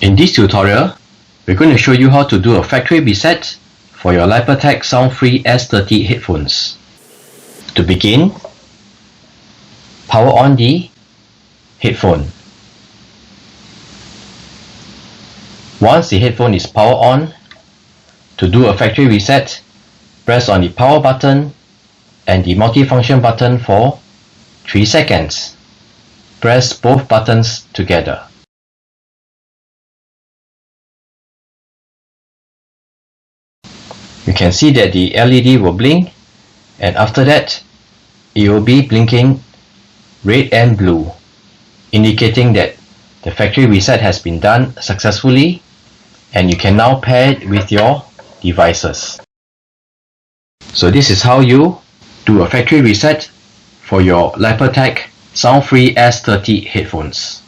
In this tutorial, we're going to show you how to do a factory reset for your Lypertek Soundfree S30 headphones. To begin, power on the headphone. Once the headphone is powered on, to do a factory reset, press on the power button and the multifunction button for 3 seconds. Press both buttons together. You can see that the LED will blink, and after that it will be blinking red and blue, indicating that the factory reset has been done successfully and you can now pair it with your devices. So this is how you do a factory reset for your Lypertek Soundfree S30 headphones.